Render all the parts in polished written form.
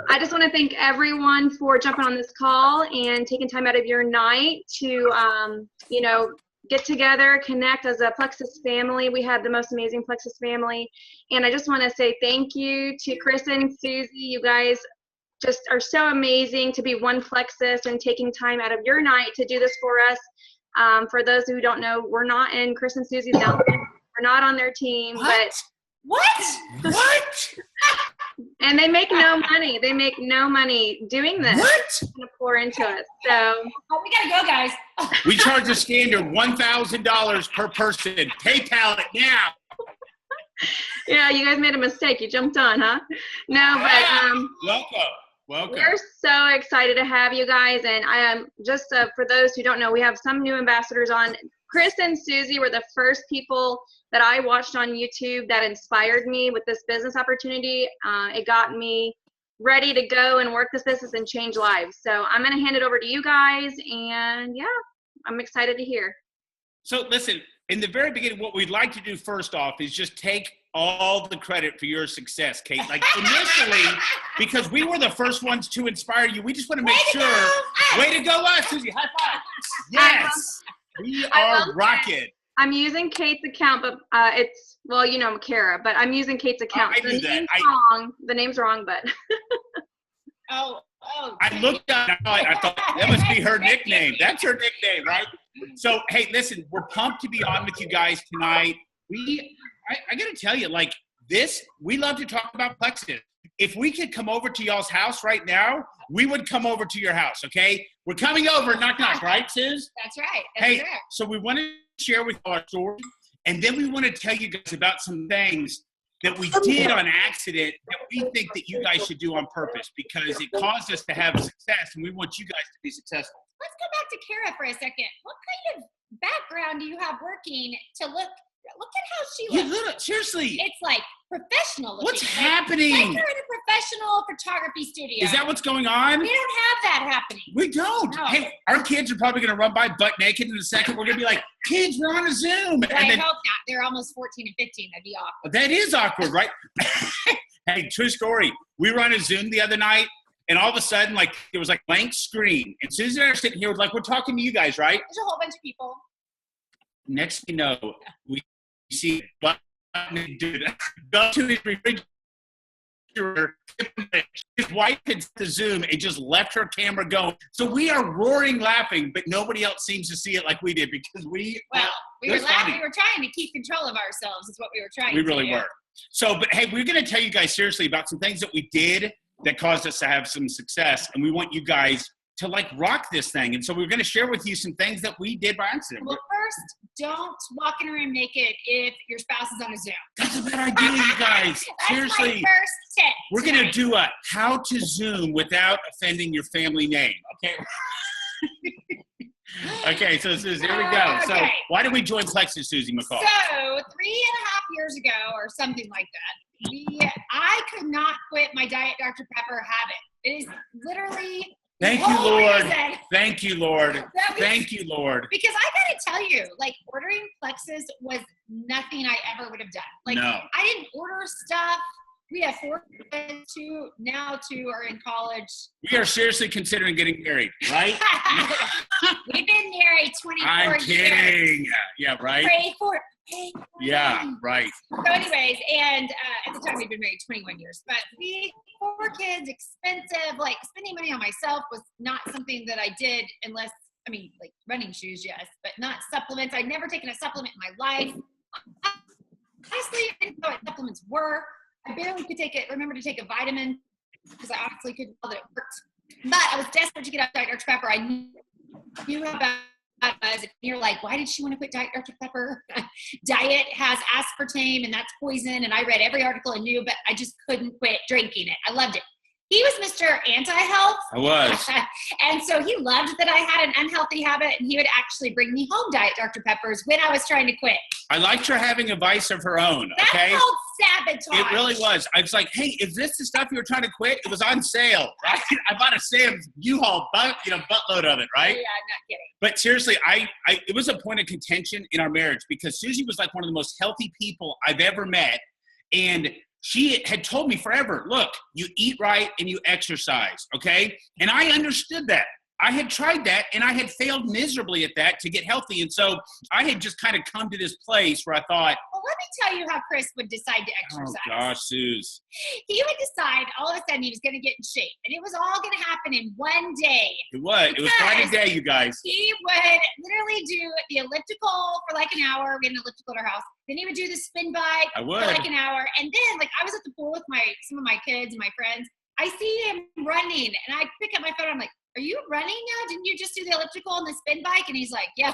I just want to thank everyone for jumping on this call and taking time out of your night to, get together, connect as a Plexus family. We have the most amazing Plexus family. And I just want to say thank you to Chris and Susie. You guys just are so amazing to be one Plexus and taking time out of your night to do this for us. For those who don't know, we're not in Chris and Susie's down. We're not on their team. What? And they make no money. They make no money doing this. What? Going to pour into us. So we gotta go, guys. We charge a standard $1,000 per person. PayPal it now. Yeah, you guys made a mistake. You jumped on, huh? No, but Welcome. We're so excited to have you guys. And I am just for those who don't know, we have some new ambassadors on. Chris and Susie were the first people that I watched on YouTube that inspired me with this business opportunity. It got me ready to go and work this business and change lives. So I'm going to hand it over to you guys. And yeah, I'm excited to hear. So listen, in the very beginning, what we'd like to do first off is just take all the credit for your success, Kate. Like initially, because we were the first ones to inspire you, we just want to make sure. Way to go, Susie. High five. Yes. We are rocking. I'm using Kate's account, but it's, well, you know, Kara, but I'm using Kate's account. I knew that. The name's wrong, but. I looked up, I thought that must be her nickname. That's her nickname, right? So, hey, listen, we're pumped to be on with you guys tonight. I got to tell you, like this, we love to talk about Plexus. If we could come over to y'all's house right now, we would come over to your house, okay? We're coming over, knock, knock, right, Suze? That's right. Hey, so we want to share with you our story, and then we want to tell you guys about some things that we did on accident that we think that you guys should do on purpose because it caused us to have success, and we want you guys to be successful. Let's go back to Kara for a second. What kind of background do you have working to look at how she looks? Seriously. It's like professional looking. What's happening? Like you're in a professional photography studio. Is that what's going on? We don't have that happening. We don't. No. Hey, our kids are probably going to run by butt naked in a second. We're going to be like, kids, we're on a Zoom. Well, I hope not. They're almost 14 and 15. That'd be awkward. That is awkward, right? Hey, true story. We were on a Zoom the other night, and all of a sudden, like, there was like blank screen. And Susie and I are sitting here, like, we're talking to you guys, right? There's a whole bunch of people. Next thing you know, we see butt dude go to his refrigerator. His wife had set the Zoom and just left her camera going. So we are roaring laughing, but nobody else seems to see it like we did because we were laughing. funny. We were trying to keep control of ourselves is what we were trying We to really do. were. So, but hey, we're going to tell you guys seriously about some things that we did that caused us to have some success. And we want you guys to like rock this thing. And so we're going to share with you some things that we did by accident. Well, first, don't walk in a room naked if your spouse is on a Zoom. That's a bad idea, you guys. Seriously. That's my first tip. We're going to do a how to Zoom without offending your family name. Okay. Okay, so Susie, here we go. So why did we join Plexus, Susie McColl? So 3.5 years ago or something like that, I could not quit my Diet Dr. Pepper habit. It is literally Thank you, Lord. reason. Thank you, Lord. Thank you, Lord. Because I gotta tell you, like ordering Plexus was nothing I ever would have done. Like No. I didn't order stuff. We have 4 kids, two are in college. We are seriously considering getting married, right? We've been married 24 I'm years. kidding. Yeah, right? Pray for it. Yeah, right. So anyways, and at the time we'd been married 21 years, but 4 kids, expensive, like spending money on myself was not something that I did unless, I mean, like running shoes, yes, but not supplements. I'd never taken a supplement in my life. Honestly, I didn't know what supplements were. I barely could remember to take a vitamin because I honestly couldn't tell that it worked. But I was desperate to get off Diet Dr. Pepper. I knew how bad it was. And you're like, why did she want to quit Diet Dr. Pepper? Diet has aspartame and that's poison. And I read every article I knew, but I just couldn't quit drinking it. I loved it. He was Mr. Anti-Health. I was. And so he loved that I had an unhealthy habit, and he would actually bring me home Diet Dr. Peppers when I was trying to quit. I liked her having a vice of her own, okay? That's called sabotage. It really was. I was like, hey, is this the stuff you were trying to quit? It was on sale, right? I bought a Sam's U-Haul buttload of it, right? Yeah, I'm not kidding. But seriously, it was a point of contention in our marriage because Susie was like one of the most healthy people I've ever met. And she had told me forever, look, you eat right and you exercise, okay? And I understood that. I had tried that and I had failed miserably at that to get healthy. And so I had just kind of come to this place where I thought, well, let me tell you how Chris would decide to exercise. Oh gosh, Suze. He would decide all of a sudden he was going to get in shape. And it was all going to happen in one day. It was quite a day, you guys. He would literally do the elliptical for like an hour. We had an elliptical at our house. Then he would do the spin bike for like an hour. And then like I was at the pool with some of my kids and my friends. I see him running and I pick up my phone. I'm like, are you running now? Didn't you just do the elliptical and the spin bike? And he's like, yeah.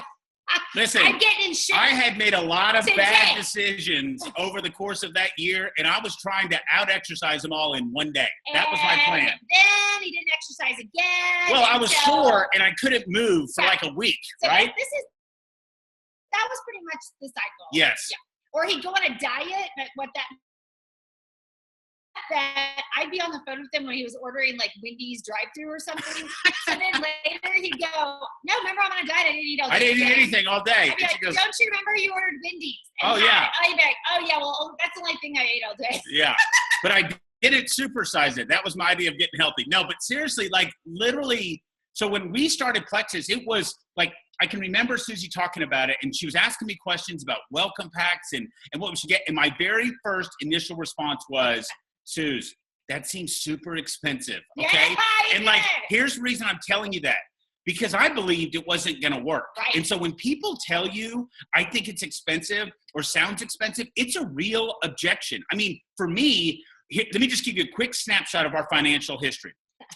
Listen, I'm getting in shape. I had made a lot of bad decisions over the course of that year, and I was trying to out-exercise them all in one day. That was my plan. Then he didn't exercise again. Well, I was sore, and I couldn't move for like a week, so right? That was pretty much the cycle. Yes. Yeah. Or he'd go on a diet, but that I'd be on the phone with him when he was ordering like Wendy's drive-thru or something. So then later he'd go, no, remember I'm on a diet. I didn't eat all day. I didn't eat anything all day. I'd be like, don't you remember you ordered Wendy's? And I'd be like, oh yeah, well that's the only thing I ate all day. Yeah, but I didn't supersize it. That was my idea of getting healthy. No, but seriously, like literally, so when we started Plexus, it was like, I can remember Susie talking about it, and she was asking me questions about welcome packs and what we should get. And my very first initial response was, Suze, that seems super expensive, okay? Yeah, and like, here's the reason I'm telling you that. Because I believed it wasn't going to work. Right. And so when people tell you, I think it's expensive or sounds expensive, it's a real objection. I mean, for me, let me just give you a quick snapshot of our financial history.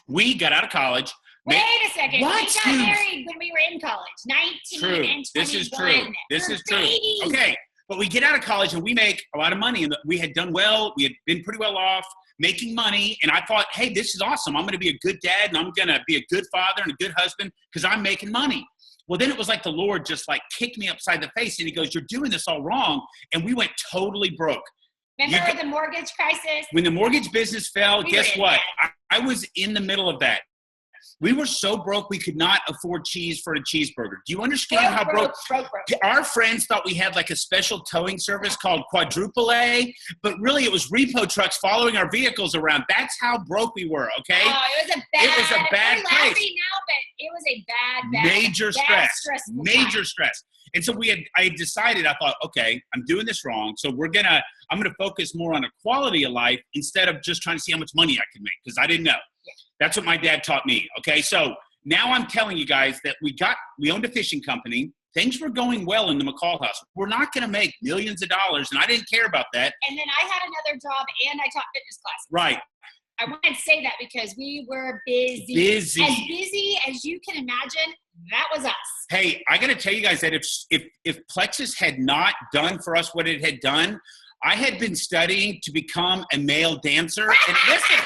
We got out of college. Wait a second. What? We got married when we were in college, 19 true. and 21. This is true. This is true. Okay. But we get out of college and we make a lot of money, and we had done well. We had been pretty well off making money. And I thought, hey, this is awesome. I'm going to be a good dad and I'm going to be a good father and a good husband because I'm making money. Well, then it was like the Lord just like kicked me upside the face and he goes, you're doing this all wrong. And we went totally broke. Remember the mortgage crisis? When the mortgage business fell, guess what? I was in the middle of that. We were so broke we could not afford cheese for a cheeseburger. Do you understand how broke? Our friends thought we had like a special towing service called Quadruple A, but really it was repo trucks following our vehicles around. That's how broke we were, okay? Oh, it was a bad place. We're laughing now, but it was a bad major stress. And so I had decided, I thought, okay, I'm doing this wrong. So I'm gonna focus more on a quality of life instead of just trying to see how much money I can make, because I didn't know. Yeah. That's what my dad taught me. Okay. So now I'm telling you guys that we owned a fishing company. Things were going well in the McColl house. We're not going to make millions of dollars, and I didn't care about that. And then I had another job, and I taught fitness classes. Right. I wanted to say that because we were busy. As busy as you can imagine, that was us. Hey, I got to tell you guys that if Plexus had not done for us what it had done, I had been studying to become a male dancer. And listen,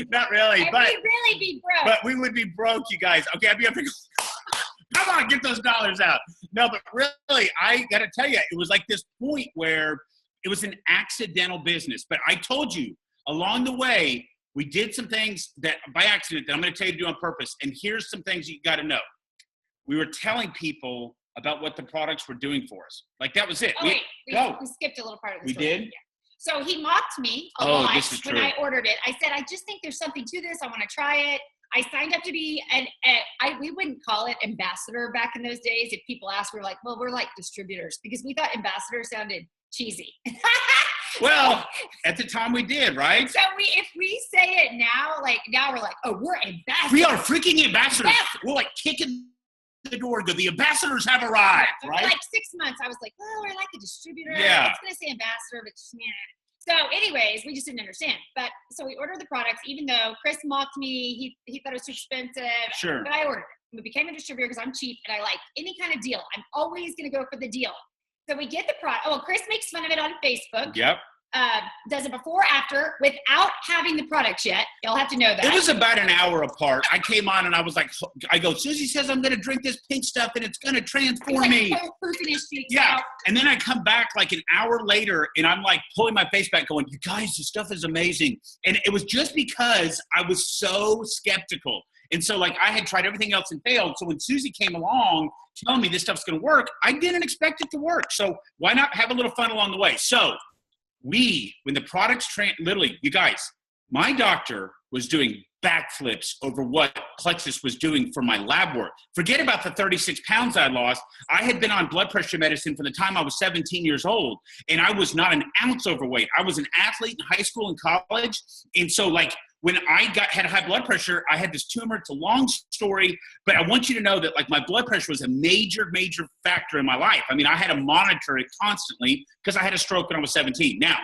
not really, and but we'd really be broke. But we would be broke, you guys. Okay, I'd be up to come on, get those dollars out. No, but really, I got to tell you, it was like this point where it was an accidental business. But I told you along the way, we did some things that by accident that I'm going to tell you to do on purpose. And here's some things you got to know. We were telling people about what the products were doing for us. Like that was it. Oh, we skipped a little part of the story. We did? Yeah. So he mocked me a lot when true. I ordered it. I said, I just think there's something to this. I want to try it. I signed up to be we wouldn't call it ambassador back in those days. If people asked, we were like, well, we're like distributors because we thought ambassador sounded cheesy. Well, at the time we did, right? So if we say it now we're like, oh, we're ambassadors. We are freaking ambassadors. We're like kicking the door. The ambassadors have arrived, right? For like 6 months, I was like, well, we're like a distributor. Yeah. It's going to say ambassador, but So anyways, we just didn't understand. But so we ordered the products, even though Chris mocked me. He thought it was too expensive. Sure. But I ordered it. We became a distributor because I'm cheap and I like any kind of deal. I'm always going to go for the deal. So we get the product. Oh, Chris makes fun of it on Facebook. Yep. Does it before, after, without having the products yet. You'll have to know that. It was about an hour apart. I came on and I was like, Susie says I'm going to drink this pink stuff and it's going to transform me. Yeah. And then I come back like an hour later and I'm like pulling my face back going, you guys, this stuff is amazing. And it was just because I was so skeptical. And so like I had tried everything else and failed. So when Susie came along telling me this stuff's going to work, I didn't expect it to work. So why not have a little fun along the way? So when the products literally, you guys, my doctor was doing backflips over what Plexus was doing for my lab work. Forget about the 36 pounds I lost. I had been on blood pressure medicine from the time I was 17 years old, and I was not an ounce overweight. I was an athlete in high school and college. And so like when I had high blood pressure, I had this tumor. It's a long story, but I want you to know that like my blood pressure was a major, major factor in my life. I mean, I had to monitor it constantly because I had a stroke when I was 17. Now,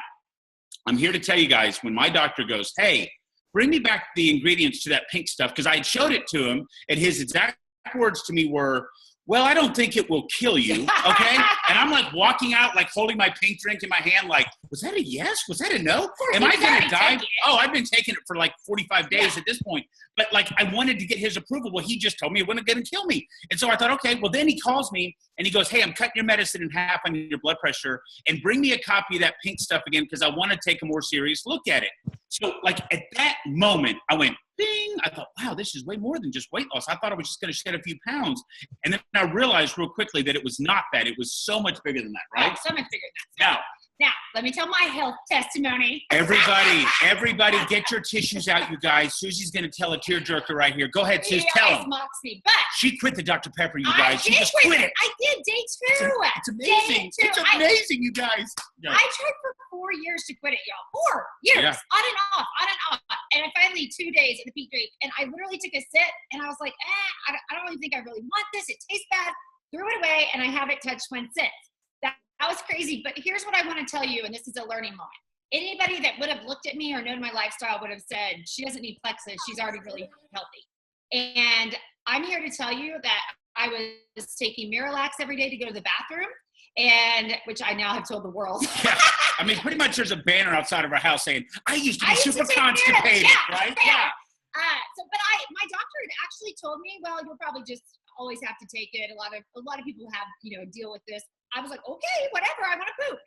I'm here to tell you guys, when my doctor goes, hey, bring me back the ingredients to that pink stuff, because I had showed it to him, and his exact words to me were, well, I don't think it will kill you, okay? And I'm like walking out, like holding my pink drink in my hand, like, was that a yes? Was that a no? Am I gonna die? Oh, I've been taking it for like 45 days at this point. But like, I wanted to get his approval. Well, he just told me it wasn't gonna kill me. And so I thought, okay, well then he calls me and he goes, hey, I'm cutting your medicine in half on your blood pressure, and bring me a copy of that pink stuff again, because I wanna take a more serious look at it. So like at that moment, I went, ding, I thought, wow, this is way more than just weight loss. I thought I was just going to shed a few pounds. And then I realized real quickly that it was not that. It was so much bigger than that, right? Oh, so much bigger than that. Now, let me tell my health testimony. Everybody get your tissues out, you guys. Susie's going to tell a tearjerker right here. Go ahead, Susie, tell them. Mocks me, but she quit the Dr. Pepper, you guys. She just quit it. I did, day two. It's amazing. It's amazing, you guys. I tried for 4 years to quit it, y'all. 4 years, on and off, on and off. And I finally, 2 days at the peak rate, and I literally took a sip, and I was like, I don't really think I really want this. It tastes bad. Threw it away, and I haven't touched one since. That was crazy, but here's what I want to tell you, and this is a learning moment. Anybody that would have looked at me or known my lifestyle would have said, she doesn't need Plexus, she's already really healthy. And I'm here to tell you that I was taking Miralax every day to go to the bathroom, and which I now have told the world. Yeah. I mean, pretty much there's a banner outside of our house saying, I used to be super constipated, right? Yeah. But my doctor had actually told me, well, you'll probably just always have to take it. A lot of people have, deal with this. I was like, okay, whatever, I want to poop,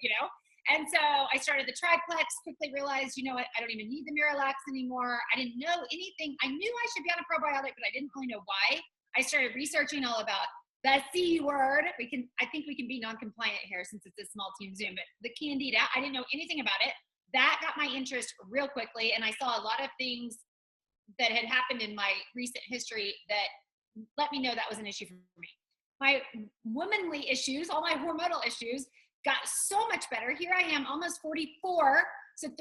And so I started the triplex, quickly realized, you know what, I don't even need the Miralax anymore. I didn't know anything. I knew I should be on a probiotic, but I didn't really know why. I started researching all about the C word. I think we can be non-compliant here since it's a small team Zoom, but the Candida, I didn't know anything about it. That got my interest real quickly, and I saw a lot of things that had happened in my recent history that let me know that was an issue for me. My womanly issues, all my hormonal issues got so much better. Here I am, almost 44. So 3.5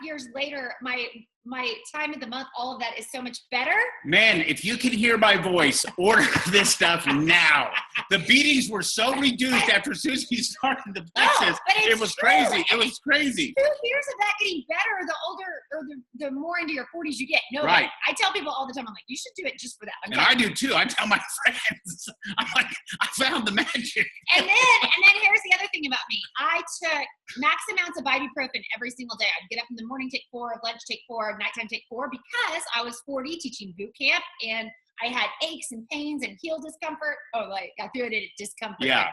years later, my time of the month, all of that is so much better. Man, if you can hear my voice, order this stuff now. The beatings were so reduced after Susie started the Plexus. It was crazy. It was crazy. 2 years of that getting better, the older or the more into your 40s you get. No, right. I tell people all the time, I'm like, you should do it just for that. And I do too. I tell my friends, I'm like, I found the magic. And then here's the other thing about me. I took max amounts of ibuprofen every single day. I'd get up in the morning, take 4, lunch, take 4, nighttime, take 4, because I was 40 teaching boot camp, and I had aches and pains and heel discomfort. Oh, like I threw it at discomfort. Yeah.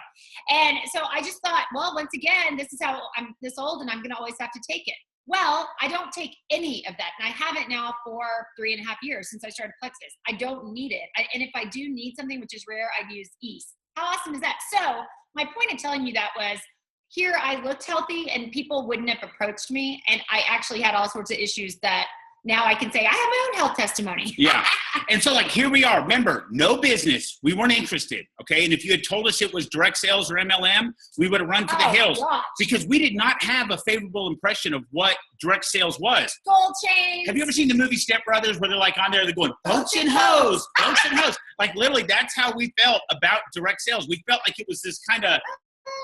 And so I just thought, well, once again, this is how I'm this old and I'm going to always have to take it. Well, I don't take any of that. And I haven't now for 3.5 years since I started Plexus. I don't need it. And if I do need something, which is rare, I use East. How awesome is that? So my point in telling you that was, here I looked healthy and people wouldn't have approached me. And I actually had all sorts of issues that now I can say I have my own health testimony. Yeah. And so like, here we are. Remember, no business. We weren't interested. Okay. And if you had told us it was direct sales or MLM, we would have run for the hills, because we did not have a favorable impression of what direct sales was. Gold chains. Have you ever seen the movie Step Brothers, where they're like on there, they're going, boats and hoes, boats and hoes. Like literally that's how we felt about direct sales. We felt like it was this kind of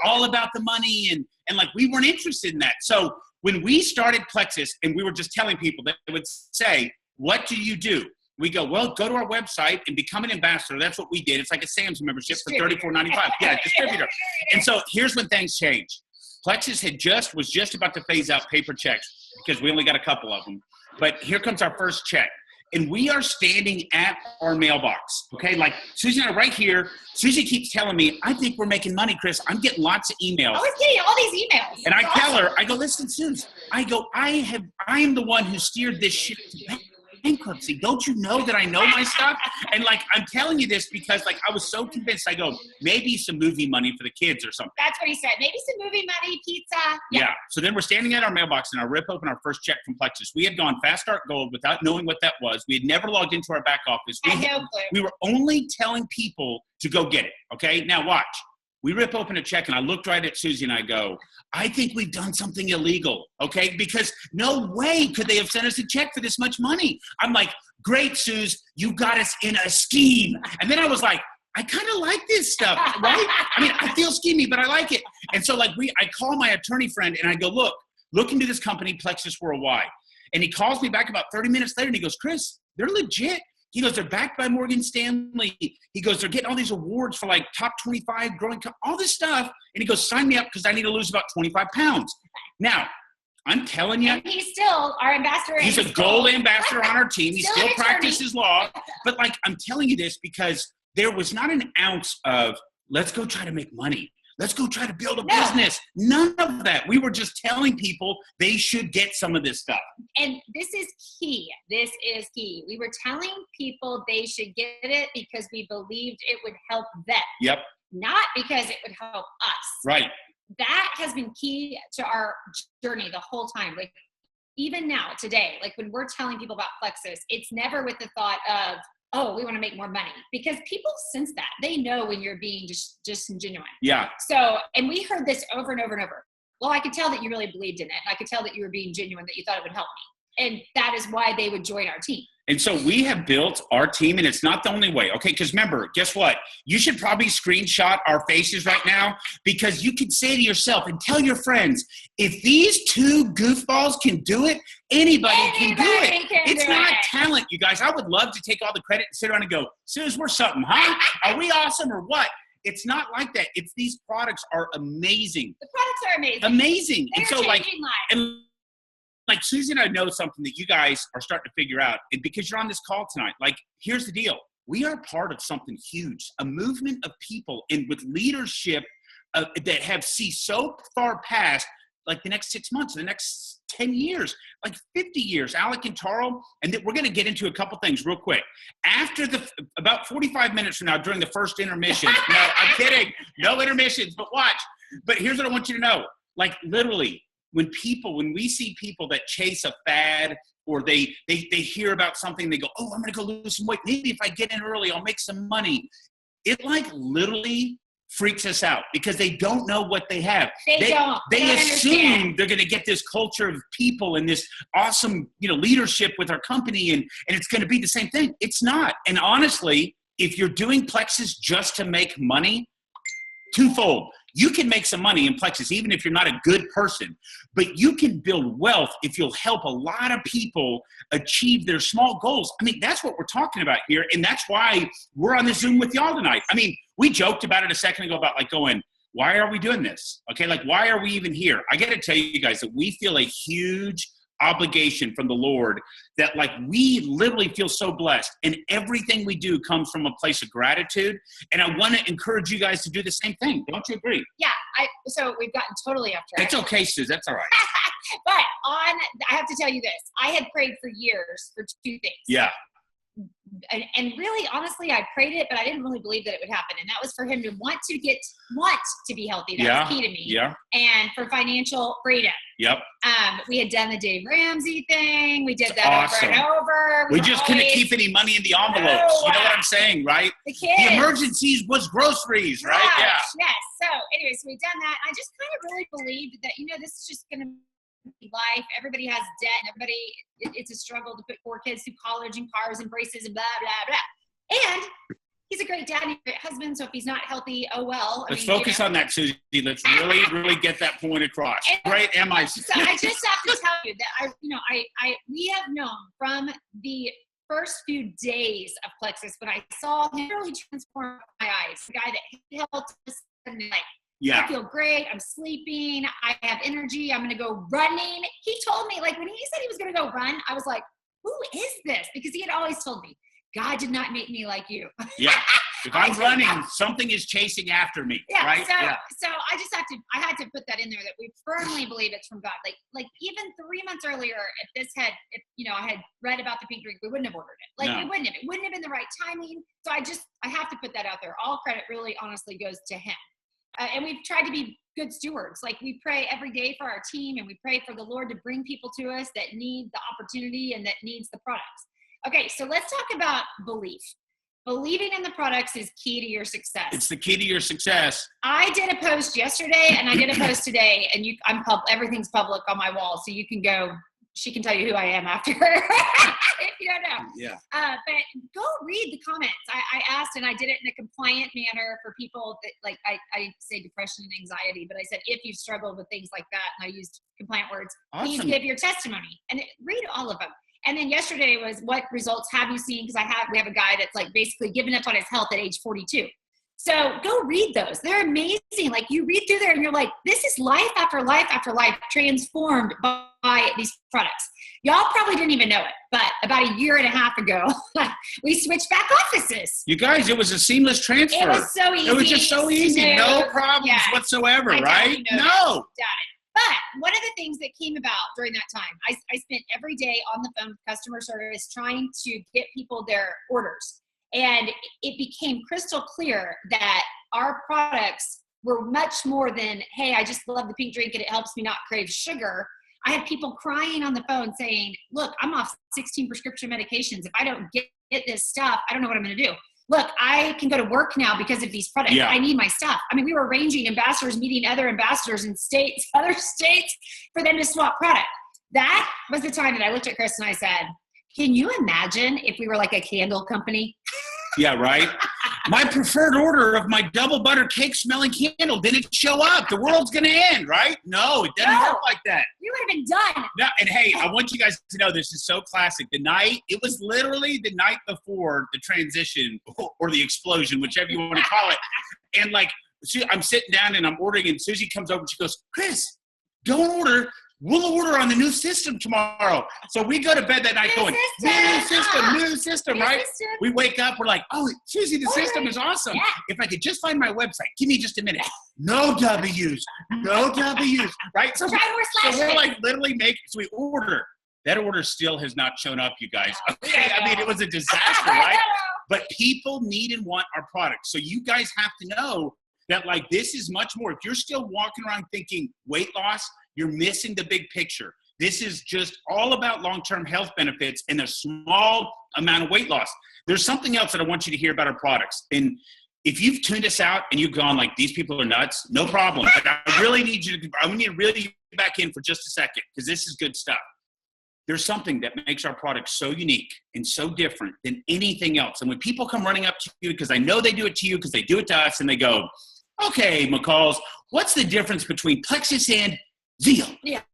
all about the money, and like we weren't interested in that. So when we started Plexus and we were just telling people, that they would say, what do you do? We go, well, go to our website and become an ambassador. That's what we did. It's like a Sam's membership for $34.95. Yeah, distributor. And so here's when things changed. Plexus was just about to phase out paper checks because we only got a couple of them. But here comes our first check. And we are standing at our mailbox, okay? Like Susie and I right here. Susie keeps telling me, I think we're making money, Chris. I'm getting lots of emails. I was getting all these emails. And I tell her, I go, listen, Susie, I go, I am the one who steered this ship to bankruptcy. Don't you know that I know my stuff? And like, I'm telling you this because like, I was so convinced. I go, maybe some movie money for the kids or something. That's what he said. Maybe some movie money, pizza. Yeah. So then we're standing at our mailbox and I rip open our first check from Plexus. We had gone Fast Start Gold without knowing what that was. We had never logged into our back office. We were only telling people to go get it. Okay. Now watch. We rip open a check and I looked right at Susie and I go, I think we've done something illegal, okay? Because no way could they have sent us a check for this much money. I'm like, great, Suze, you got us in a scheme. And then I was like, I kind of like this stuff, right? I mean, I feel schemy, but I like it. And so like I call my attorney friend and I go, look into this company, Plexus Worldwide. And he calls me back about 30 minutes later and he goes, Chris, they're legit. He goes, they're backed by Morgan Stanley. He goes, they're getting all these awards for like top 25 growing, all this stuff. And he goes, sign me up because I need to lose about 25 pounds. Now, I'm telling you. And he's still our ambassador. He's a gold ambassador on our team. He still practices law. But like, I'm telling you this because there was not an ounce of, let's go try to make money. Let's go try to build a business. None of that. We were just telling people they should get some of this stuff. And this is key. This is key. We were telling people they should get it because we believed it would help them. Yep. Not because it would help us. Right. That has been key to our journey the whole time. Like even now, today, like when we're telling people about Plexus, it's never with the thought of, oh, we want to make more money, because people sense that. They know when you're being just disingenuous. Yeah. So, and we heard this over and over and over. Well, I could tell that you really believed in it. I could tell that you were being genuine, that you thought it would help me. And that is why they would join our team. And so we have built our team, and it's not the only way, okay? Because remember, guess what? You should probably screenshot our faces right now, because you can say to yourself and tell your friends, if these two goofballs can do it, anybody can do it. It's not talent, you guys. I would love to take all the credit and sit around and go, Suze, we're something, huh? Are we awesome or what? It's not like that. It's these products are amazing. The products are amazing. Amazing. They're and so like, changing lives. and like Susie and I know something that you guys are starting to figure out, and because you're on this call tonight, like here's the deal. We are part of something huge, a movement of people and with leadership that have see so far past like the next 6 months, the next 10 years, like 50 years, Alec and Taro. And that we're going to get into a couple things real quick. After about 45 minutes from now, during the first intermission, no, I'm kidding, no intermissions, but watch. But here's what I want you to know. Like literally, when we see people that chase a fad or they hear about something, they go, oh, I'm going to go lose some weight. Maybe if I get in early, I'll make some money. It like literally freaks us out because they don't know what they have. They assume they're going to get this culture of people and this awesome, leadership with our company and it's going to be the same thing. It's not. And honestly, if you're doing Plexus just to make money, twofold. You can make some money in Plexus even if you're not a good person, but you can build wealth if you'll help a lot of people achieve their small goals. I mean, that's what we're talking about here, and that's why we're on the Zoom with y'all tonight. I mean, we joked about it a second ago about like going, why are we doing this? Okay, like why are we even here? I got to tell you guys that we feel a huge obligation from the Lord that like we literally feel so blessed, and everything we do comes from a place of gratitude. And I want to encourage you guys to do the same thing. Don't you agree? Yeah. So we've gotten totally off track. It's okay, Suze. That's all right. But I have to tell you this. I had prayed for years for two things. Yeah. And really, honestly, I prayed it, but I didn't really believe that it would happen. And that was for him to want to be healthy. That was key to me. Yeah. And for financial freedom. Yep. We had done the Dave Ramsey thing. We did that over and over. We just couldn't keep any money in the envelopes. You know what I'm saying, right? The kids. The emergencies was groceries, right? Yes, Yeah. Yes. So anyways, we've done that. I just kind of really believed that, this is just going to be life. Everybody has debt, and it's a struggle to put 4 kids through college and cars and braces and blah, blah, blah. And he's a great dad and a great husband, so if he's not healthy, oh well. Let's focus on that, Susie. Let's really, really get that point across. Great MI. So I just have to tell you that we have known from the first few days of Plexus when I saw him really transform my eyes. The guy that helped us and like, yeah. I feel great. I'm sleeping. I have energy. I'm going to go running. He told me, like, when he said he was going to go run, I was like, who is this? Because he had always told me, God did not make me like you. Yeah. If I'm running, something is chasing after me, right? So I had to put that in there that we firmly believe it's from God. Like even 3 months earlier, if I had read about the pink drink, we wouldn't have ordered it. Like we wouldn't have. It wouldn't have been the right timing. So I have to put that out there. All credit really honestly goes to him. And we've tried to be good stewards. Like we pray every day for our team, and we pray for the Lord to bring people to us that need the opportunity and that needs the products. Okay, so let's talk about belief. Believing in the products is key to your success. It's the key to your success. I did a post yesterday and I did a post today, and everything's public on my wall, so you can go. She can tell you who I am after if you don't know. Yeah. But go read the comments. I asked, and I did it in a compliant manner for people that, like, I didn't say depression and anxiety, but I said, if you've struggled with things like that, and I used compliant words, please give your testimony and read all of them. And then yesterday was, what results have you seen? Because we have a guy that's like basically given up on his health at age 42. So go read those. They're amazing. Like you read through there and you're like, this is life after life after life transformed by these products. Y'all probably didn't even know it, but about a year and a half ago, we switched back offices. You guys, it was a seamless transfer. It was so easy. It was just so easy. No problems whatsoever, right? No. But one of the things that came about during that time, I spent every day on the phone with customer service trying to get people their orders. And it became crystal clear that our products were much more than, hey, I just love the pink drink and it helps me not crave sugar. I had people crying on the phone saying, look, I'm off 16 prescription medications. If I don't get this stuff, I don't know what I'm going to do. Look, I can go to work now because of these products. I need my stuff. I mean, we were arranging ambassadors, meeting other ambassadors in other states for them to swap product. That was the time that I looked at Chris and I said, can you imagine if we were like a candle company? Yeah, right? My preferred order of my double butter cake smelling candle didn't show up. The world's going to end, right? No, it doesn't work like that. You would have been done. No, and hey, I want you guys to know this is so classic. It was literally the night before the transition or the explosion, whichever you want to call it. And like, I'm sitting down and I'm ordering, and Susie comes over and she goes, Chris, don't order. We'll order on the new system tomorrow. So we go to bed that night going, new system, right? We wake up, we're like, oh, Susie, the system is awesome. Yeah. If I could just find my website, give me just a minute. No W's, right? So we're like literally so we order. That order still has not shown up, you guys. Okay, I mean, it was a disaster, right? But people need and want our product. So you guys have to know that like this is much more. If you're still walking around thinking weight loss, you're missing the big picture. This is just all about long-term health benefits and a small amount of weight loss. There's something else that I want you to hear about our products. And if you've tuned us out and you've gone like, these people are nuts, no problem. But I really need to really get back in for just a second, because this is good stuff. There's something that makes our product so unique and so different than anything else. And when people come running up to you, because I know they do it to you, because they do it to us, and they go, okay, McCalls, what's the difference between Plexus and Zeal,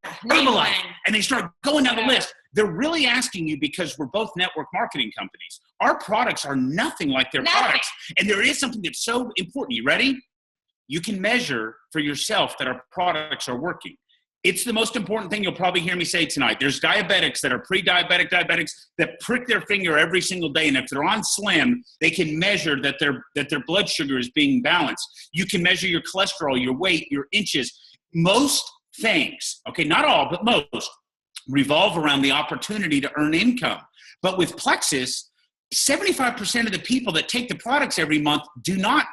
Herbalife, and they start going down the list. They're really asking you because we're both network marketing companies. Our products are nothing like their products. And there is something that's so important. You ready? You can measure for yourself that our products are working. It's the most important thing you'll probably hear me say tonight. There's diabetics that are pre-diabetic diabetics that prick their finger every single day. And if they're on Slim, they can measure that their blood sugar is being balanced. You can measure your cholesterol, your weight, your inches. Most things, okay, not all, but most, revolve around the opportunity to earn income. But with Plexus, 75% of the people that take the products every month do not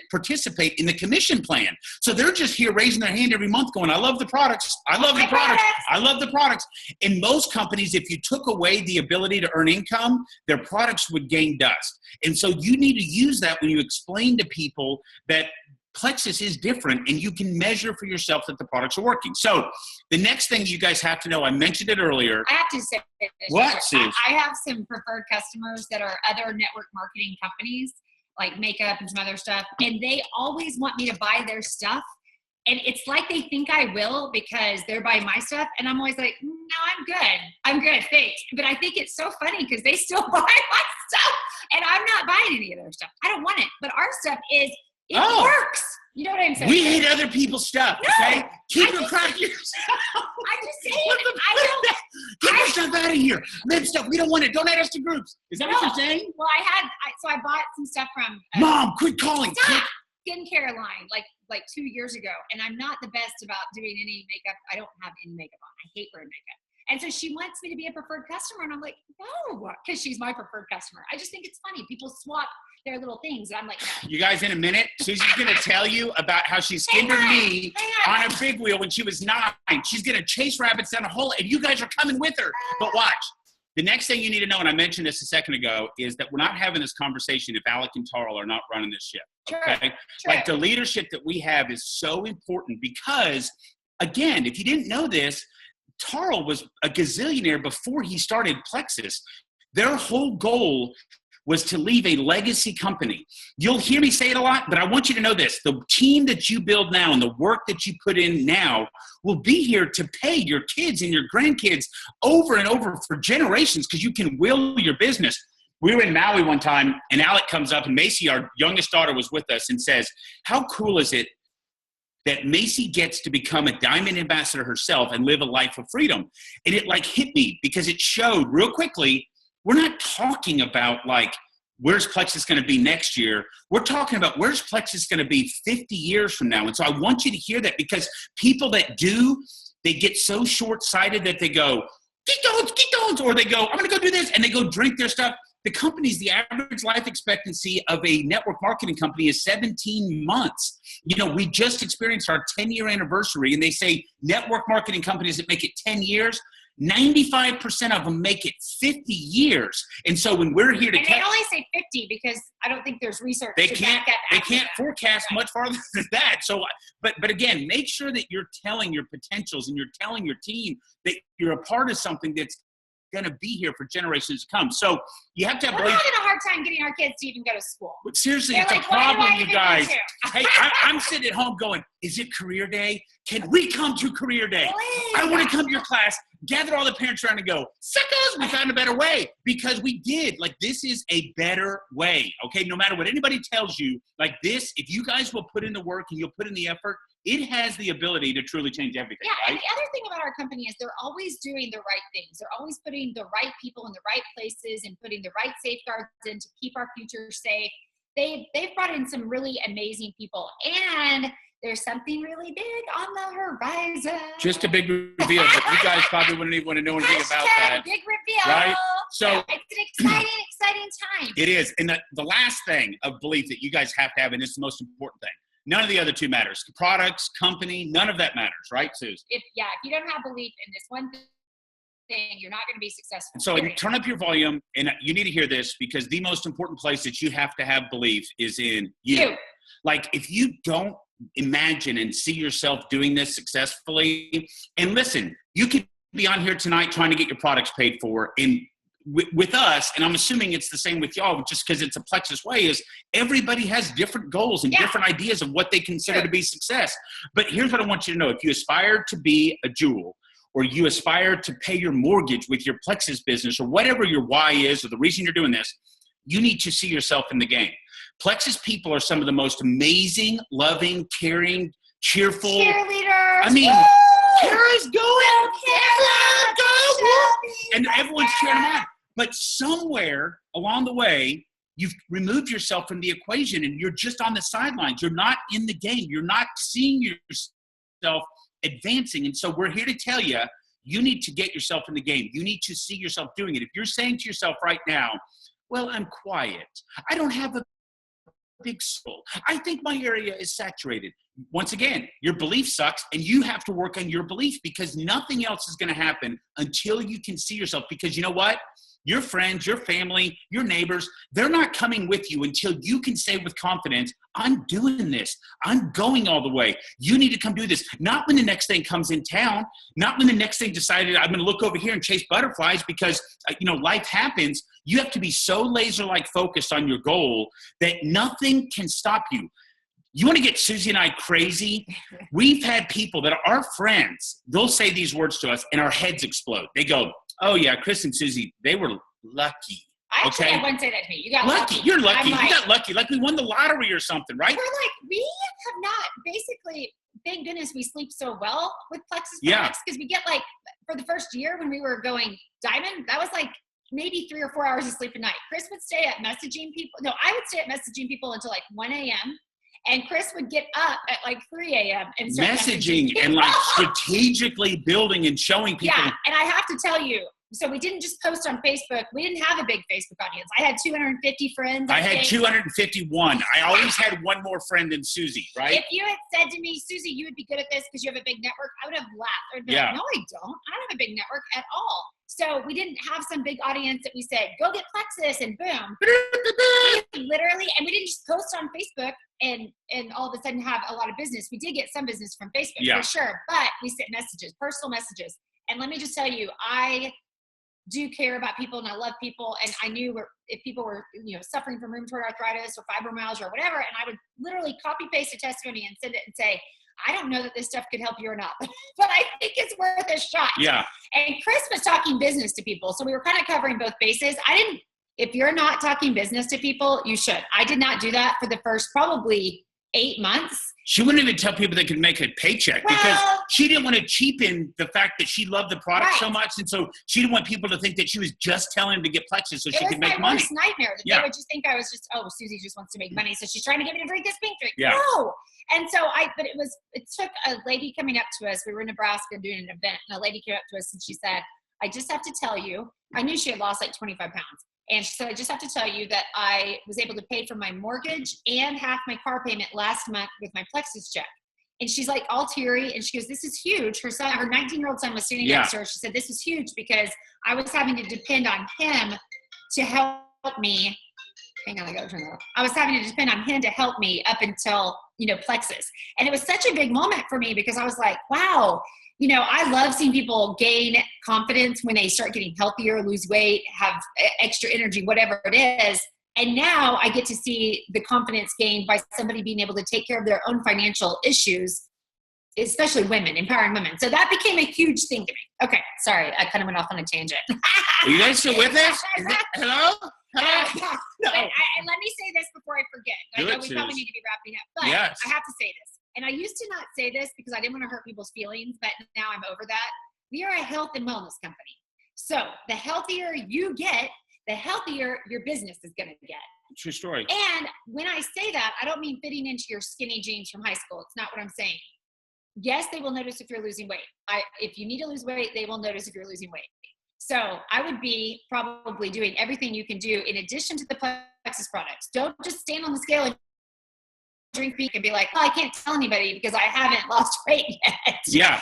participate in the commission plan. So they're just here raising their hand every month going, I love the products. I love the products. I love the products. In most companies, if you took away the ability to earn income, their products would gain dust. And so you need to use that when you explain to people that Plexus is different, and you can measure for yourself that the products are working. So the next thing you guys have to know, I mentioned it earlier. I have to say this. What, Suze? I have some preferred customers that are other network marketing companies, like makeup and some other stuff, and they always want me to buy their stuff. And it's like they think I will because they're buying my stuff. And I'm always like, no, I'm good, thanks. But I think it's so funny because they still buy my stuff, and I'm not buying any of their stuff. I don't want it. But our stuff is It works. You know what I'm saying? We hate other people's stuff, okay? Keep your crap yourself. I'm just saying, Get your stuff out of here. Live stuff. We don't want it. Don't add us to groups. Is that what you're saying? Well, I bought some stuff from Mom, quit calling. skincare line like 2 years ago, and I'm not the best about doing any makeup. I don't have any makeup on. I hate wearing makeup. And so she wants me to be a preferred customer, and I'm like, no, because she's my preferred customer. I just think it's funny. People swap their little things, and I'm like, no. You guys, in a minute, Susie's going to tell you about how she skinned her knee on a big wheel when she was 9. She's going to chase rabbits down a hole, and you guys are coming with her. But watch. The next thing you need to know, and I mentioned this a second ago, is that we're not having this conversation if Alec and Tarl are not running this ship. Okay? Sure. Like, the leadership that we have is so important because, again, if you didn't know this, Tarl was a gazillionaire before he started Plexus. Their whole goal was to leave a legacy company. You'll hear me say it a lot, but I want you to know this. The team that you build now and the work that you put in now will be here to pay your kids and your grandkids over and over for generations because you can will your business. We were in Maui one time, and Alec comes up, and Macy, our youngest daughter, was with us and says, how cool is it that Macy gets to become a diamond ambassador herself and live a life of freedom? And it like hit me because it showed real quickly, we're not talking about like, where's Plexus going to be next year? We're talking about where's Plexus going to be 50 years from now. And so I want you to hear that because people that do, they get so short-sighted that they go, get those, or they go, I'm going to go do this, and they go drink their stuff. The average life expectancy of a network marketing company is 17 months. You know, we just experienced our 10-year anniversary, and they say network marketing companies that make it 10 years, 95% of them make it 50 years. And so when we're here to they only say 50 because I don't think there's research. They can't forecast much farther than that. So, but again, make sure that you're telling your potentials and you're telling your team that you're a part of something that's going to be here for generations to come. So you have to have We're having a hard time getting our kids to even go to school. But seriously, They're it's like, a problem, you guys. Hey, I'm sitting at home going, is it career day? Can we come to career day? Please. I want to come to your class, gather all the parents around and go, suckers, we found a better way. Because we did. Like, this is a better way, okay? No matter what anybody tells you, like this, if you guys will put in the work and you'll put in the effort, it has the ability to truly change everything. Yeah, right? and the other thing about our company is they're always doing the right things. They're always putting the right people in the right places and putting the right safeguards in to keep our future safe. They've brought in some really amazing people, and there's something really big on the horizon. Just a big reveal, but you guys probably wouldn't even want to know anything about that. Big reveal. Right? So it's an exciting time. It is. And the last thing of belief that you guys have to have, and it's the most important thing, none of the other two matters. Products, company, none of that matters, right, Suze? If you don't have belief in this one thing, you're not going to be successful. So turn up your volume, and you need to hear this because the most important place that you have to have belief is in you. Like, if you don't imagine and see yourself doing this successfully, and listen, you could be on here tonight trying to get your products paid for, and with us, and I'm assuming it's the same with y'all, just because it's a Plexus way, is everybody has different goals and different ideas of what they consider to be success. But here's what I want you to know. If you aspire to be a jewel, or you aspire to pay your mortgage with your Plexus business, or whatever your why is, or the reason you're doing this, you need to see yourself in the game. Plexus people are some of the most amazing, loving, caring, cheerful. Cheerleaders. I mean, Kara's going. Kara, go. And everyone's cheering them on. But somewhere along the way, you've removed yourself from the equation and you're just on the sidelines. You're not in the game. You're not seeing yourself advancing. And so we're here to tell you, you need to get yourself in the game. You need to see yourself doing it. If you're saying to yourself right now, well, I'm quiet. I don't have a big soul. I think my area is saturated. Once again, your belief sucks and you have to work on your belief because nothing else is going to happen until you can see yourself. Because you know what? Your friends, your family, your neighbors, they're not coming with you until you can say with confidence, I'm doing this. I'm going all the way. You need to come do this. Not when the next thing comes in town. Not when the next thing decided I'm going to look over here and chase butterflies because, life happens. You have to be so laser-like focused on your goal that nothing can stop you. You want to get Susie and I crazy? We've had people that are our friends. They'll say these words to us and our heads explode. They go, oh yeah, Chris and Susie, they were lucky. I actually Okay. had one say that to me. You got Lucky. You're lucky. I'm like, You got lucky. Like we won the lottery or something, right? we're like, we have not, basically, thank goodness we sleep so well with Plexus Yeah. products, because we get like, for the first year when we were going diamond, that was like maybe 3 or 4 hours of sleep a night. Chris would stay at messaging people. No, I would stay at messaging people until like 1 a.m. And Chris would get up at like 3 a.m. and start Messaging people. and like strategically building and showing people. Yeah, and I have to tell you, so we didn't just post on Facebook. We didn't have a big Facebook audience. I had 250 friends. I had 251. I always had one more friend than Susie, right? If you had said to me, Susie, you would be good at this because you have a big network, I would have laughed. I would be Yeah. like, no, I don't. I don't have a big network at all. So we didn't have some big audience that we said, go get Plexus and boom. Literally, and we didn't just post on Facebook and all of a sudden have a lot of business. We did get some business from Facebook Yeah. for sure, but we sent messages, personal messages. And let me just tell you, I do care about people and I love people. And I knew if people were, suffering from rheumatoid arthritis or fibromyalgia or whatever, and I would literally copy paste a testimony and send it and say, I don't know that this stuff could help you or not, but I think it's worth a shot. Yeah. And Chris was talking business to people. So we were kind of covering both bases. If you're not talking business to people, you should. I did not do that for the first probably 8 months. She wouldn't even tell people they could make a paycheck because she didn't want to cheapen the fact that she loved the product so much. And so she didn't want people to think that she was just telling them to get Plexus so she could make money. It was my worst nightmare. They would just think I was just, Susie just wants to make money. So she's trying to get me to drink this pink drink. Yeah. No. And so it took a lady coming up to us. We were in Nebraska doing an event and a lady came up to us and she said, I just have to tell you, I knew she had lost like 25 pounds. And she said, I just have to tell you that I was able to pay for my mortgage and half my car payment last month with my Plexus check. And she's like all teary. And she goes, this is huge. Her 19-year-old son was sitting next to her. She said, this is huge because I was having to depend on him to help me. Hang on, I gotta turn that off. I was having to depend on him to help me up until, Plexus. And it was such a big moment for me because I was like, wow, I love seeing people gain confidence when they start getting healthier, lose weight, have extra energy, whatever it is. And now I get to see the confidence gained by somebody being able to take care of their own financial issues, especially women, empowering women. So that became a huge thing to me. Okay, sorry, I kind of went off on a tangent. Are you guys still with us? Hello? No. And let me say this before I forget. I know we probably need to be wrapping up, but yes. I have to say this. And I used to not say this because I didn't want to hurt people's feelings, but now I'm over that. We are a health and wellness company. So the healthier you get, the healthier your business is going to get. True story. And when I say that, I don't mean fitting into your skinny jeans from high school. It's not what I'm saying. Yes, they will notice if you're losing weight. If you need to lose weight, they will notice if you're losing weight. So I would be probably doing everything you can do in addition to the Plexus products. Don't just stand on the scale and drink pink and be like, I can't tell anybody because I haven't lost weight yet. Yeah.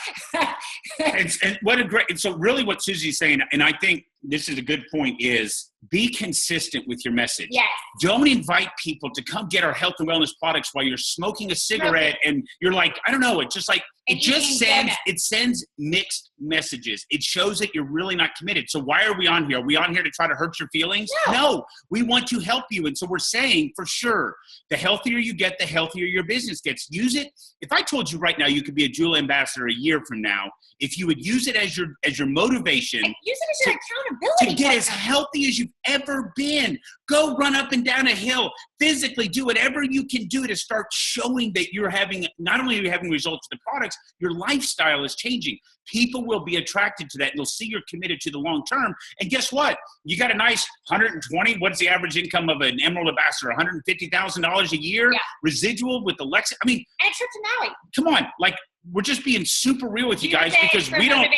and what a great, so really what Susie's saying, and I think this is a good point, is be consistent with your message. Yes. Don't invite people to come get our health and wellness products while you're smoking a cigarette and you're like, I don't know, it's just like, it sends mixed messages. It shows that you're really not committed. So why are we on here? Are we on here to try to hurt your feelings? No, we want to help you. And so we're saying for sure, the healthier you get, the healthier your business gets. Use it. If I told you right now, you could be a Jewel ambassador a year from now, if you would use it as your motivation, and use it as your accountability to get as healthy as you've ever been, go run up and down a hill, physically do whatever you can do to start showing that you're having, not only are you having results with the products, your lifestyle is changing. People will be attracted to that and they'll see you're committed to the long term. And guess what? You got a nice 120, what's the average income of an Emerald ambassador? $150,000 a year residual with the Lex. I mean, and a trip to Maui. Come on, like, we're just being super real with you guys because we don't,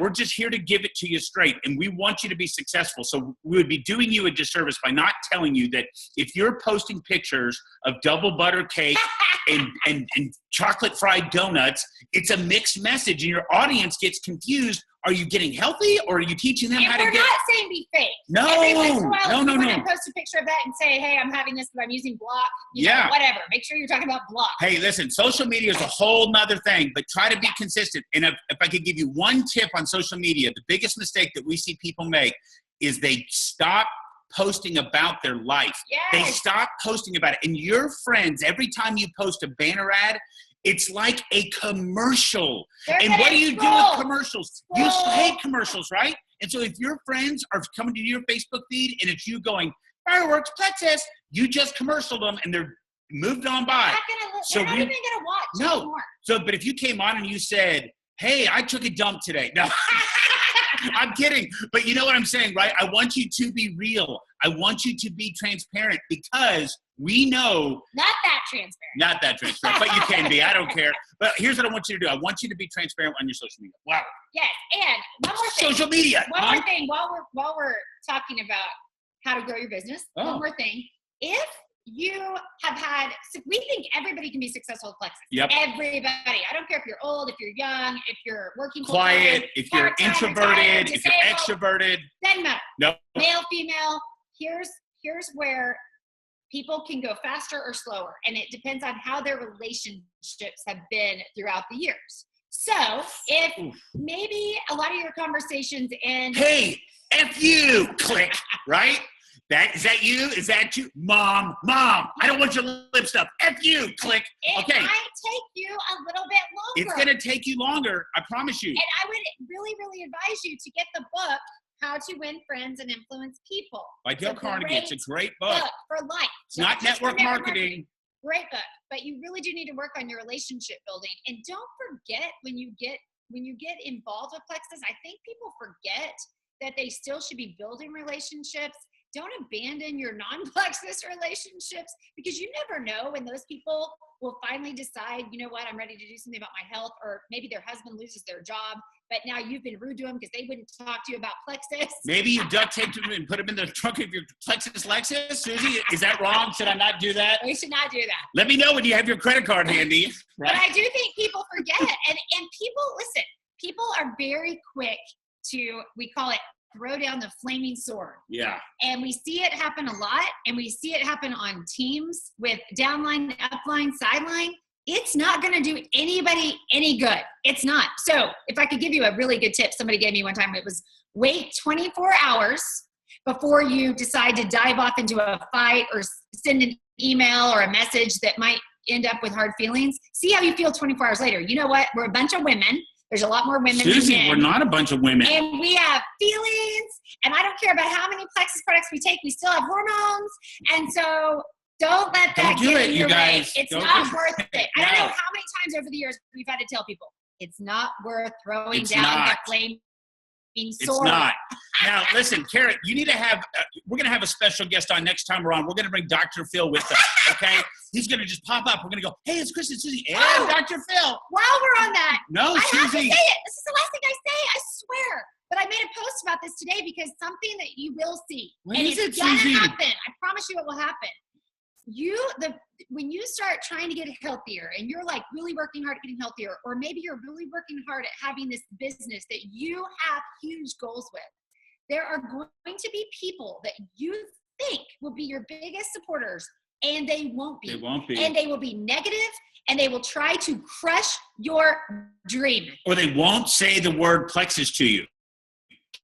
we're just here to give it to you straight and we want you to be successful. So we would be doing you a disservice by not telling you that if you're posting pictures of double butter cake and chocolate fried donuts, it's a mixed message and your audience gets confused. Are you getting healthy or are you teaching them how to get? We're not saying be fake. No, every once in a while, no. Post a picture of that and say, hey, I'm having this, but I'm using block. Whatever. Make sure you're talking about block. Hey, listen, social media is a whole nother thing, but try to be consistent. And if I could give you one tip on social media, the biggest mistake that we see people make is they stop posting about their life. Yes. They stop posting about it. And your friends, every time you post a banner ad, it's like a commercial. And what do you do with commercials? You hate commercials, right? And so if your friends are coming to your Facebook feed and it's you going, fireworks, Plexus, you just commercialed them and they're moved on by. They're not even gonna watch anymore. So, but if you came on and you said, hey, I took a dump today. No, I'm kidding. But you know what I'm saying, right? I want you to be real. I want you to be transparent because we know. Not that transparent, but you can be. I don't care. But here's what I want you to do. I want you to be transparent on your social media. Wow. Yes, and one more thing. Social media. One more thing while we're talking about how to grow your business. One more thing. If you have had, we think everybody can be successful at Plexus. Yep. Everybody. I don't care if you're old, if you're young, if you're working quiet, if you're introverted, if you're extroverted. Doesn't matter. Nope. Male, female. Here's where people can go faster or slower, and it depends on how their relationships have been throughout the years. So if maybe a lot of your conversations end, hey, F you, click, right? Is that you? Is that you? Mom, I don't want your lip stuff. F you, click. Okay. It might take you a little bit longer. It's going to take you longer, I promise you. And I would really, really advise you to get the book, How to Win Friends and Influence People. By Dale Carnegie. It's a great book. For life. It's not network marketing. Great book. But you really do need to work on your relationship building. And don't forget when you get involved with Plexus, I think people forget that they still should be building relationships. Don't abandon your non-Plexus relationships because you never know when those people will finally decide, you know what, I'm ready to do something about my health, or maybe their husband loses their job, but now you've been rude to them because they wouldn't talk to you about Plexus. Maybe you duct taped them and put them in the trunk of your Plexus Lexus. Susie, is that wrong? Should I not do that? We should not do that. Let me know when you have your credit card handy. Right? But I do think people forget, and people, listen, people are very quick to, we call it, throw down the flaming sword. Yeah. And we see it happen a lot, and we see it happen on teams with downline, upline, sideline. It's not going to do anybody any good. It's not. So if I could give you a really good tip somebody gave me one time, it was wait 24 hours before you decide to dive off into a fight or send an email or a message that might end up with hard feelings. See how you feel 24 hours later. You know what? We're a bunch of women. There's a lot more women Susie, than men. we're not a bunch of women. And we have feelings, and I don't care about how many Plexus products we take. We still have hormones. And so don't let that get in your way. It's not worth it. I don't know how many times over the years we've had to tell people, it's not worth throwing down the flaming sword. It's not. Now, listen, Kara, you need to have, we're going to have a special guest on next time we're on. We're going to bring Dr. Phil with us, okay? He's going to just pop up. We're going to go, hey, it's Chris and Susie. And Dr. Phil. While we're on that, no, I Susie. have to say it. This is the last thing I say. I swear. But I made a post about this today because something that you will see. What and is it's it, gonna Susie? happen. I promise you it will happen. When you start trying to get healthier and you're like really working hard at getting healthier, or maybe you're really working hard at having this business that you have huge goals with, there are going to be people that you think will be your biggest supporters, and they won't be. They won't be. And they will be negative, and they will try to crush your dream. Or they won't say the word Plexus to you.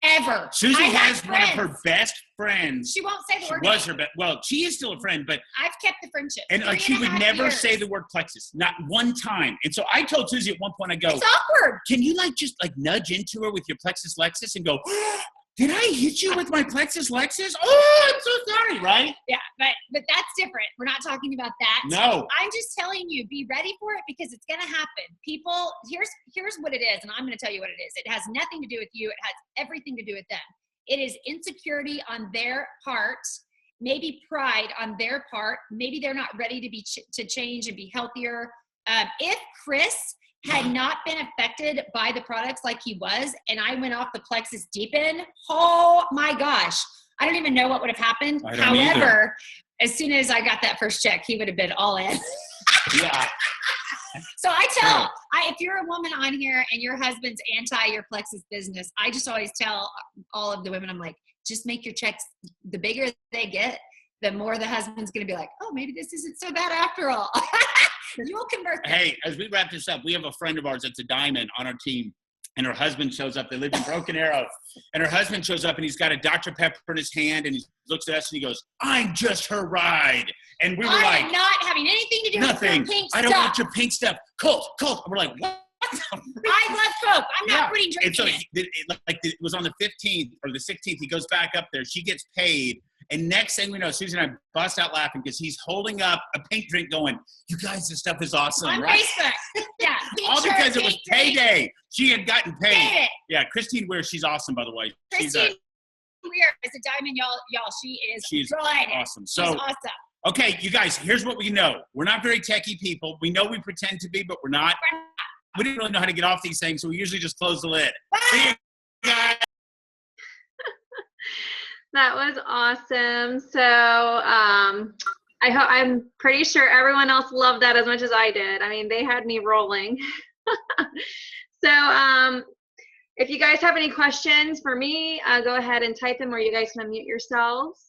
Ever. Susie has one of her best friends. She won't say the word. Was her best. Well, she is still a friend, but I've kept the friendship. And like she would never say the word Plexus, not one time. And so I told Susie at one point, I go, it's awkward. Can you just nudge into her with your Plexus Lexus and go, did I hit you with my Plexus Lexus? Oh, I'm so sorry, right? Yeah, but that's different. We're not talking about that. No. I'm just telling you, be ready for it because it's going to happen. People, here's what it is, and I'm going to tell you what it is. It has nothing to do with you. It has everything to do with them. It is insecurity on their part, maybe pride on their part. Maybe they're not ready to change and be healthier. If Chris had not been affected by the products like he was, and I went off the Plexus deep end, oh my gosh, I don't even know what would have happened. However, as soon as I got that first check, he would have been all in. Yeah. So I tell, if you're a woman on here and your husband's anti your Plexus business, I just always tell all of the women, I'm like, just make your checks, the bigger they get, the more the husband's going to be like, oh, maybe this isn't so bad after all. You'll convert them. Hey, as we wrap this up, we have a friend of ours that's a diamond on our team, and her husband shows up. They live in Broken Arrow, and her husband shows up, and he's got a Dr. Pepper in his hand, and he looks at us, and he goes, I'm just her ride. And we were I am not having anything to do with your pink stuff. I don't want your pink stuff. Colt. And we're like, what? I love Coke. I'm not putting And drinking so it. it was on the 15th or the 16th. He goes back up there. She gets paid. And next thing we know, Susie and I bust out laughing because he's holding up a pink drink going, you guys, this stuff is awesome, On right? Facebook. Yeah. All because it was payday. She had gotten paid. Did it. Yeah, Christine Weir, she's awesome, by the way. Christine Weir is a diamond, y'all. She's good. Awesome. She's So, awesome. okay, you guys, here's what we know. We're not very techie people. We know we pretend to be, but we're not. We didn't really know how to get off these things, so we usually just close the lid. See you guys. That was awesome. So I'm pretty sure everyone else loved that as much as I did. I mean, they had me rolling. So if you guys have any questions for me, go ahead and type them, or you guys can unmute yourselves.